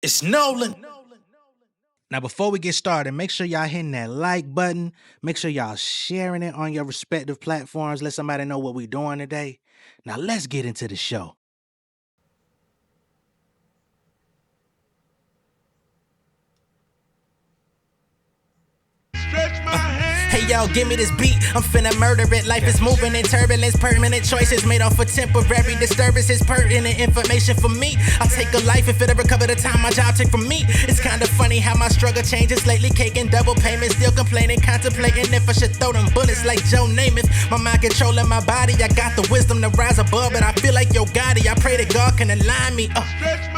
It's Nolan. Now, before we get started, make sure y'all hitting that like button. Make sure y'all sharing it on your respective platforms. Let somebody know what we're doing today. Now, let's get into the show. Hey yo, give me this beat, I'm finna murder it. Life is moving in turbulence, permanent choices made off of temporary disturbances, pertinent information for me. I'll take a life if it ever cover the time my job take from me. It's kinda funny how my struggle changes lately, caking double payments, still complaining, contemplating if I should throw them bullets like Joe Namath. My mind controlling my body, I got the wisdom to rise above it. I feel like Yo Gotti, I pray that God can align me.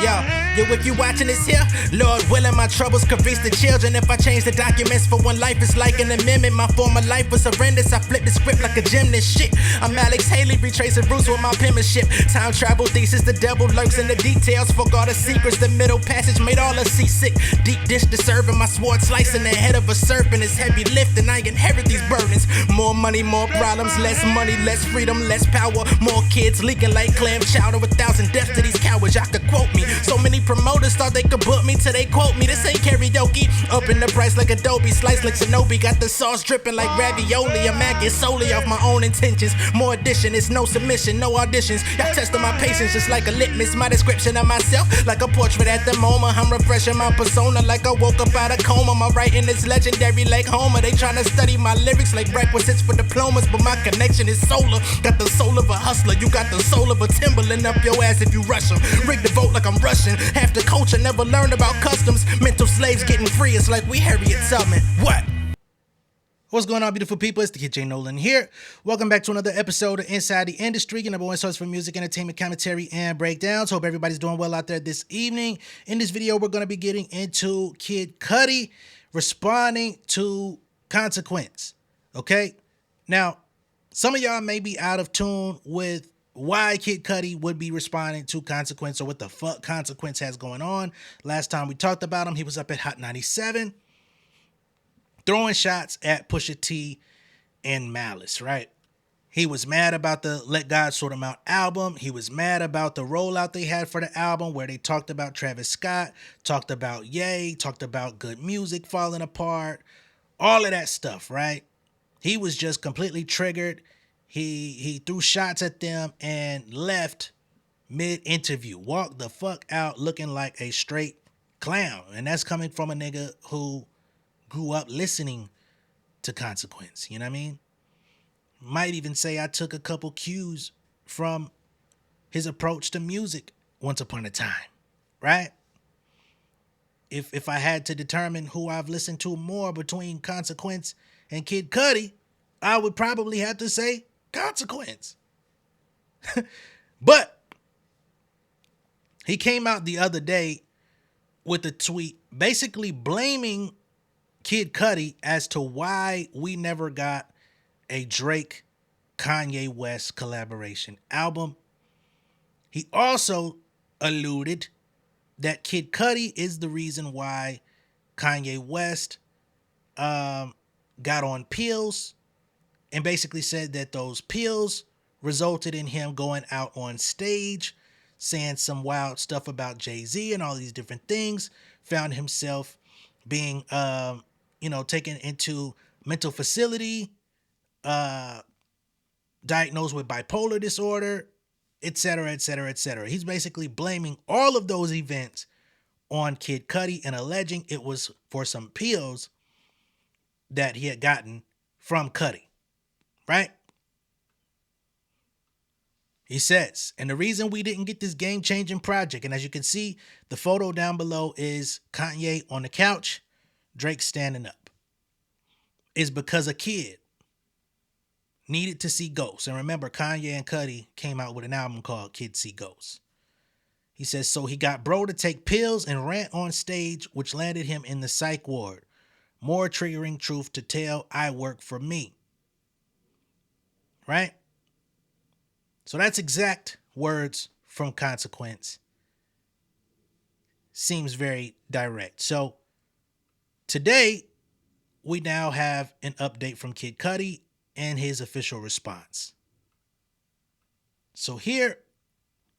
Yo, if you watching this here, Lord willing, my troubles could reach the children. If I change the documents for one life, it's like an amendment. My former life was horrendous. I flipped the script like a gymnast. Shit, I'm Alex Haley, retracing roots with my penmanship. Time travel thesis, the devil lurks in the details. Fuck all the secrets, the middle passage made all us seasick. Deep dish to serving, my sword slicing the head of a serpent. It's heavy lifting, I inherit these burdens. More money, more problems, less money, less freedom, less power. More kids leaking like clam chowder. 1,000 deaths to these cowards, y'all could quote me. So many promoters thought they could book me till they quote me. This ain't karaoke. Up in the price like Adobe, slice like Shinobi. Got the sauce dripping like ravioli. I'm acting solely off my own intentions. More addition, it's no submission, no auditions. Y'all testing my patience just like a litmus. My description of myself like a portrait at the moment. I'm refreshing my persona like I woke up out of coma. My writing is legendary like Homer. They tryna study my lyrics like requisites for diplomas, but my connection is solar. Got the soul of a hustler, you got the soul of a Timberland up your ass if you rush them. Rig the vote like I'm Russian. Half the culture never learned about customs. Mental slaves getting free, it's like we Harriet Tubman. What? What's going on, beautiful people? It's the kid J Nolan here. Welcome back to another episode of Inside the Industry, your number one source for music, entertainment, commentary, and breakdowns. Hope everybody's doing well out there this evening. In this video, we're going to be getting into Kid Cudi responding to Consequence. Okay? Now, some of y'all may be out of tune with why Kid Cudi would be responding to Consequence or what the fuck Consequence has going on. Last time we talked about him, he was up at Hot 97. Throwing shots at Pusha T and Malice, right? He was mad about the Let God Sort Him Out album. He was mad about the rollout they had for the album where they talked about Travis Scott, talked about Ye, talked about good music falling apart, all of that stuff, right? He was just completely triggered. He threw shots at them and left mid-interview, walked the fuck out looking like a straight clown. And that's coming from a nigga who grew up listening to Consequence, you know what I mean? Might even say I took a couple cues from his approach to music once upon a time, right? If I had to determine who I've listened to more between Consequence and Kid Cudi, I would probably have to say Consequence. But he came out the other day with a tweet basically blaming Kid Cudi as to why we never got a Drake Kanye West collaboration album. He also alluded that Kid Cudi is the reason why Kanye West got on pills, and basically said that those pills resulted in him going out on stage saying some wild stuff about Jay-Z and all these different things, found himself being taken into mental facility, diagnosed with bipolar disorder, etc., etc., etc. He's basically blaming all of those events on Kid Cudi and alleging it was for some pills that he had gotten from Cudi, right? He says, and the reason we didn't get this game-changing project, and as you can see, the photo down below is Kanye on the couch, Drake standing up, is because a kid needed to see ghosts. And remember, Kanye and Cudi came out with an album called Kids See Ghosts. He says, so he got bro to take pills and rant on stage, which landed him in the psych ward. More triggering truth to tell, I work for me. Right? So that's exact words from Consequence. Seems very direct. So today, we now have an update from Kid Cudi and his official response. So here,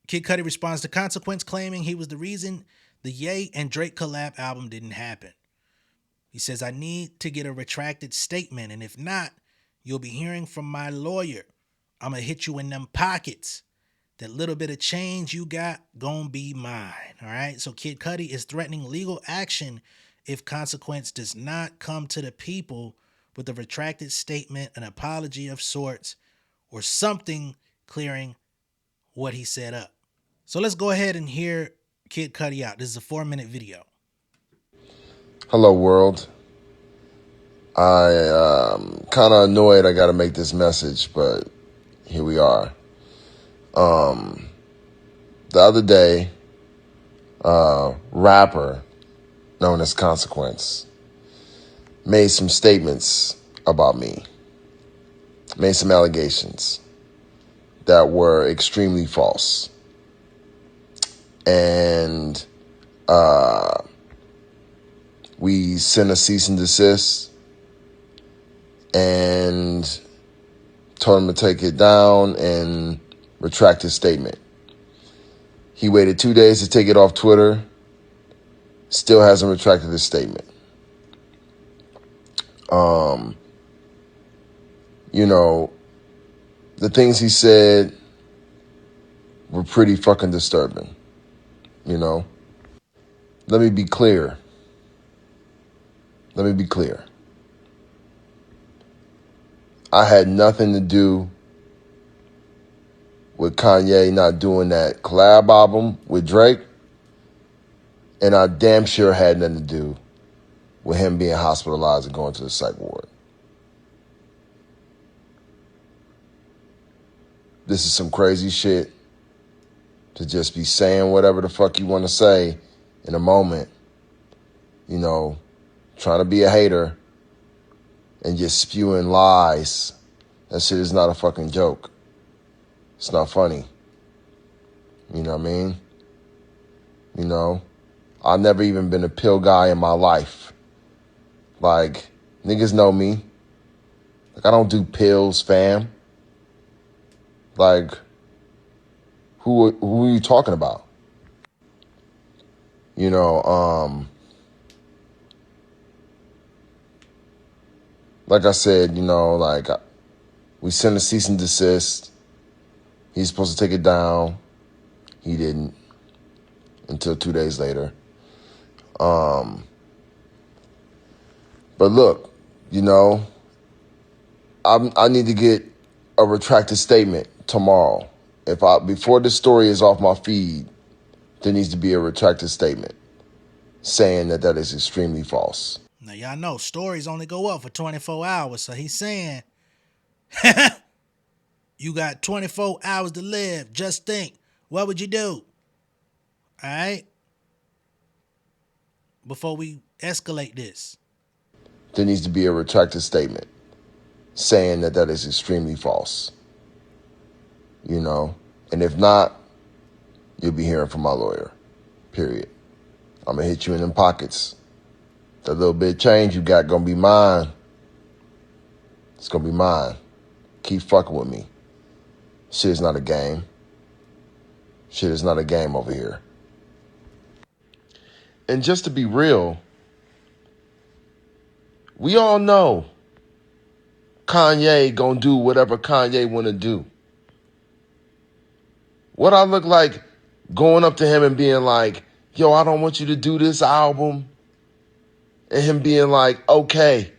Kid Cudi responds to Consequence, claiming he was the reason The Ye and Drake collab album didn't happen. He says, I need to get a retracted statement, and if not, you'll be hearing from my lawyer. I'm going to hit you in them pockets. That little bit of change you got gonna be mine. All right. So Kid Cudi is threatening legal action if consequence does not come to the people with a retracted statement, an apology of sorts, or something clearing what he set up. So let's go ahead and hear Kid Cudi out. This is a 4-minute video. Hello, world. I kind of annoyed I got to make this message, but here we are. The other day, rapper known as Consequence made some statements about me, made some allegations that were extremely false. And we sent a cease and desist and told him to take it down and retract his statement. He waited 2 days to take it off Twitter. Still hasn't retracted his statement. The things he said were pretty fucking disturbing. Let me be clear. I had nothing to do with Kanye not doing that collab album with Drake. And I damn sure had nothing to do with him being hospitalized and going to the psych ward. This is some crazy shit to just be saying whatever the fuck you want to say in a moment. Trying to be a hater and just spewing lies. That shit is not a fucking joke. It's not funny. You know what I mean? I've never even been a pill guy in my life. Like, niggas know me. Like, I don't do pills, fam. Like, who are you talking about? Like I said, we sent a cease and desist. He's supposed to take it down. He didn't until 2 days later. But look, I need to get a retracted statement tomorrow. Before this story is off my feed, there needs to be a retracted statement saying that is extremely false. Now, y'all know stories only go up for 24 hours. So he's saying, you got 24 hours to live. Just think, what would you do? All right? Before we escalate this. There needs to be a retracted statement saying that is extremely false. And if not, you'll be hearing from my lawyer. Period. I'm going to hit you in them pockets. That little bit of change you got going to be mine. It's going to be mine. Keep fucking with me. Shit is not a game. Shit is not a game over here. And just to be real, we all know Kanye gonna do whatever Kanye wanna do. What I look like going up to him and being like, yo, I don't want you to do this album. And him being like, okay,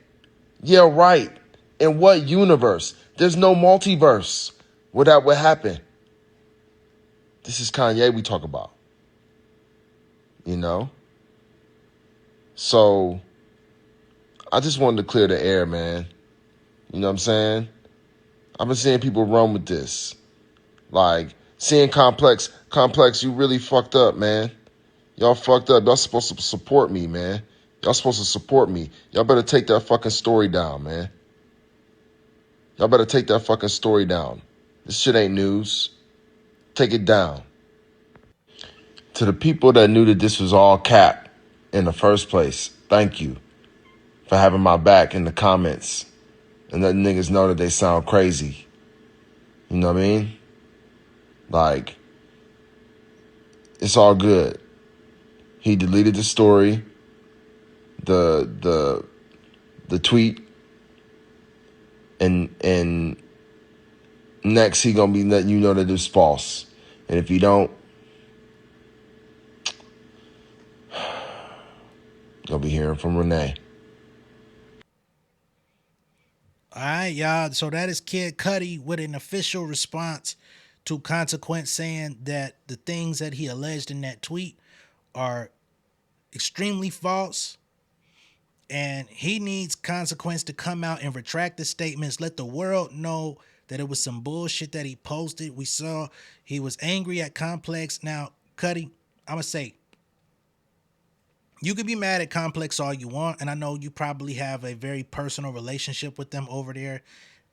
yeah, right. In what universe? There's no multiverse where that would happen. This is Kanye we talk about. So I just wanted to clear the air, man. You know what I'm saying? I've been seeing people run with this. Like, seeing Complex, you really fucked up, man. Y'all fucked up. Y'all supposed to support me, man. Y'all supposed to support me. Y'all better take that fucking story down, man. Y'all better take that fucking story down. This shit ain't news. Take it down. To the people that knew that this was all cap in the first place, thank you for having my back in the comments and letting niggas know that they sound crazy. You know what I mean? Like, it's all good. He deleted the story, the the the tweet, and next he gonna be letting you know that it's false. And if you don't, you'll be hearing from Renee. All right, y'all. So that is Kid Cudi with an official response to Consequence saying that the things that he alleged in that tweet are extremely false, and he needs Consequence to come out and retract the statements, let the world know that it was some bullshit that he posted. We saw he was angry at Complex. Now, Cudi, I'm gonna say, you can be mad at Complex all you want, and I know you probably have a very personal relationship with them over there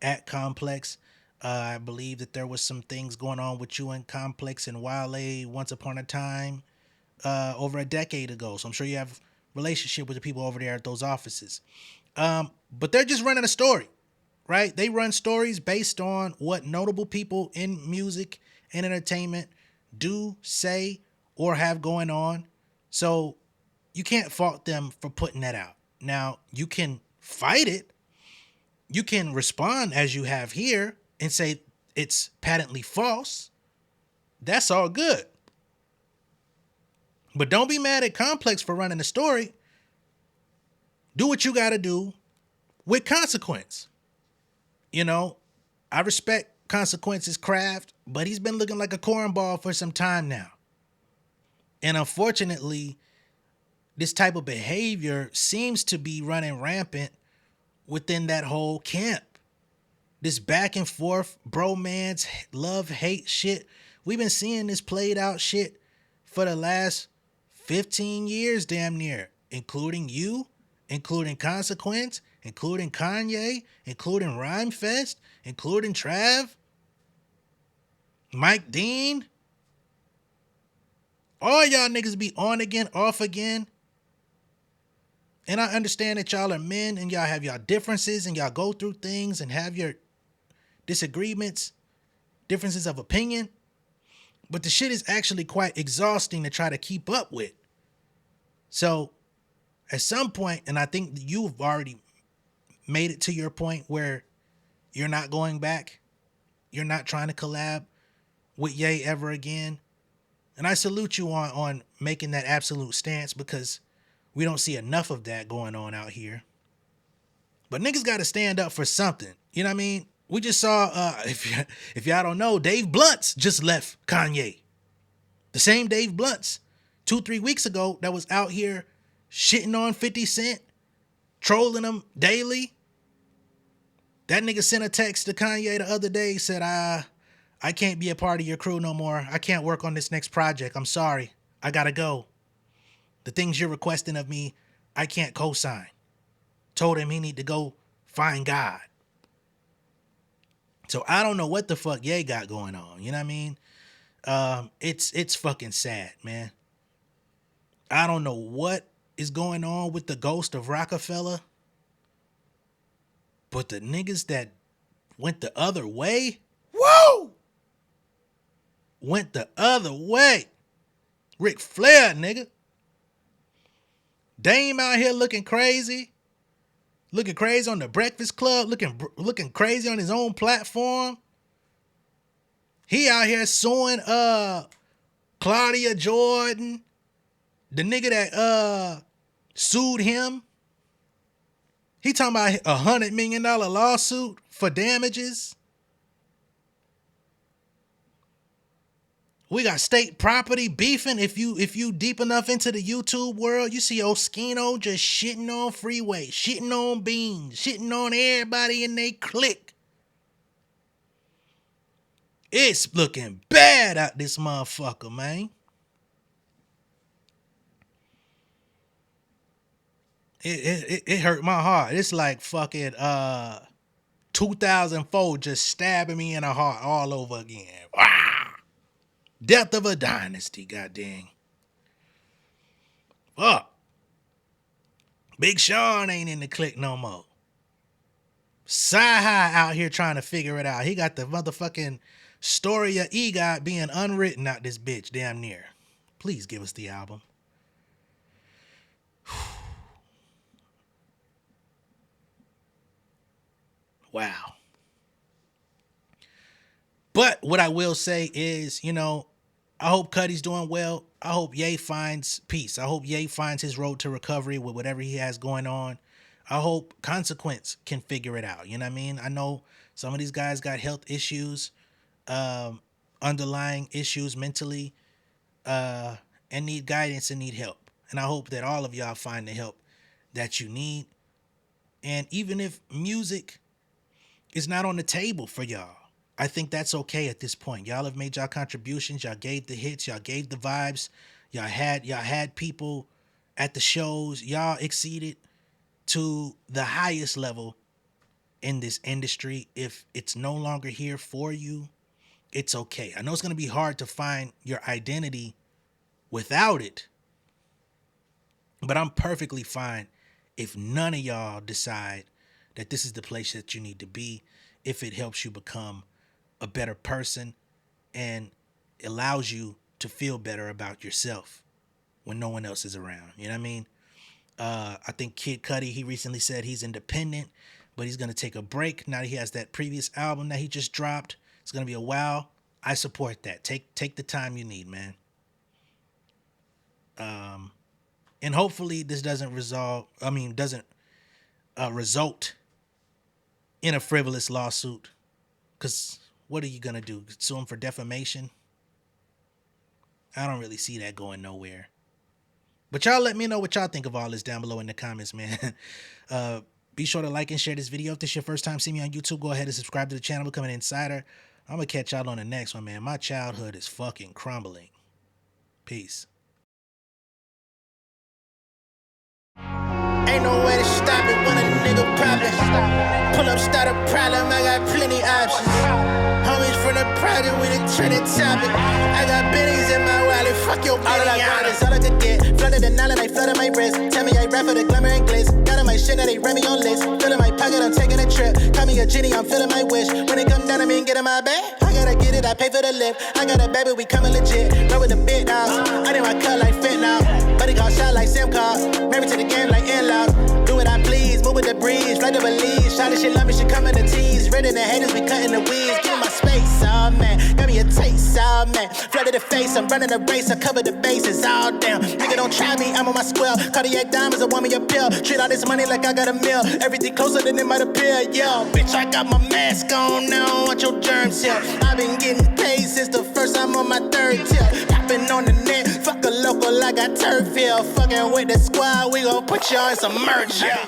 at Complex. I believe that there was some things going on with you and Complex and Wale once upon a time, over a decade ago. So I'm sure you have a relationship with the people over there at those offices. But they're just running a story, right? They run stories based on what notable people in music and entertainment do, say, or have going on. So you can't fault them for putting that out. Now, you can fight it. You can respond as you have here and say it's patently false. That's all good. But don't be mad at Complex for running the story. Do what you got to do with Consequence. You know, I respect Consequence's craft, but he's been looking like a cornball for some time now. And unfortunately, this type of behavior seems to be running rampant within that whole camp. This back and forth bromance, love, hate shit. We've been seeing this played out shit for the last 15 years, damn near, including you, including Consequence, including Kanye, including Rhymefest, including Trav, Mike Dean. All y'all niggas be on again, off again. And I understand that y'all are men and y'all have y'all differences and y'all go through things and have your disagreements, differences of opinion. But the shit is actually quite exhausting to try to keep up with. So at some point, and I think you've already made it to your point where you're not going back, you're not trying to collab with Ye ever again. And I salute you on making that absolute stance, because we don't see enough of that going on out here. But niggas got to stand up for something. You know what I mean? We just saw, if y'all don't know, Dave Blunt's just left Kanye. The same Dave Blunt's 2-3 weeks ago that was out here shitting on 50 Cent, trolling him daily. That nigga sent a text to Kanye the other day, said, I can't be a part of your crew no more. I can't work on this next project. I'm sorry. I gotta go. The things you're requesting of me, I can't co-sign. Told him he need to go find God. So I don't know what the fuck Ye got going on. You know what I mean? It's fucking sad, man. I don't know what is going on with the ghost of Rockefeller, but the niggas that went the other way, whoa, went the other way. Ric Flair, nigga. Dame out here looking crazy on the Breakfast Club, looking crazy on his own platform. He out here suing Claudia Jordan, the nigga that sued him. He talking about $100 million lawsuit for damages. We got state property beefing. If you deep enough into the YouTube world, you see Oskino just shitting on Freeway, shitting on Beans, shitting on everybody in they clique. It's looking bad out this motherfucker, man. It hurt my heart. It's like fucking 2004 just stabbing me in the heart all over again. Ah! Death of a dynasty, goddamn. Fuck. Big Sean ain't in the clique no more. Sci-Hi out here trying to figure it out. He got the motherfucking story of EGOT being unwritten out this bitch damn near. Please give us the album. Wow. But what I will say is, I hope Cudi's doing well. I hope Ye finds peace. I hope Ye finds his road to recovery with whatever he has going on. I hope Consequence can figure it out. You know what I mean? I know some of these guys got health issues, underlying issues mentally, and need guidance and need help. And I hope that all of y'all find the help that you need. And even if music is not on the table for y'all, I think that's okay at this point. Y'all have made y'all contributions. Y'all gave the hits. Y'all gave the vibes. Y'all had people at the shows. Y'all exceeded to the highest level in this industry. If it's no longer here for you, it's okay. I know it's going to be hard to find your identity without it, but I'm perfectly fine if none of y'all decide that this is the place that you need to be, if it helps you become a better person and allows you to feel better about yourself when no one else is around. You know what I mean? I think Kid Cudi, he recently said he's independent, but he's going to take a break now that he has that previous album that he just dropped. It's going to be a while. I support that. Take the time you need, man. And hopefully this doesn't result in a frivolous lawsuit. Because what are you going to do? Sue him for defamation? I don't really see that going nowhere. But y'all let me know what y'all think of all this down below in the comments, man. Be sure to like and share this video. If this is your first time seeing me on YouTube, go ahead and subscribe to the channel, become an insider. I'm going to catch y'all on the next one, man. My childhood is fucking crumbling. Peace. Ain't no way to stop it when a nigga poppin'. Pull up, start a problem, I got plenty options. Homies from the project with a trending topic. I got bennies in my wallet, fuck your all I got is all I could get. Flooded the knowledge, I flooded my wrist. Tell me I rap for the glamour and glitz. Got on my shit, now they ran me on list. Filling my pocket, I'm taking a trip. Call me a genie, I'm filling my wish. When it come down to me and get in my bag, I gotta get it, I pay for the lift. I got a baby, we coming legit. Roll with the big dogs. I need my cut like fit now. Buddy got shot like Sam Carr. Married to the game like in-laws. Do what I please, move with the breeze. Fly to Belize. Shawty shit love me, she come in the tease. Ready the haters, we cutting the weeds. Give me my space, oh man. Got me a taste, oh man. Flood to the face, I'm running a race. I cover the bases, all down. Nigga don't try me, I'm on my square. Cardiac diamonds, I want me a pill. Treat all this money like I got a meal. Everything closer than it might appear, yo. Bitch, I got my mask on now. Watch your germs here. I've been getting paid since the first time on my third tip. Popping on the net, fuck a local, I got turf here. Fucking with the squad, we gon' put y'all in some merch, yeah.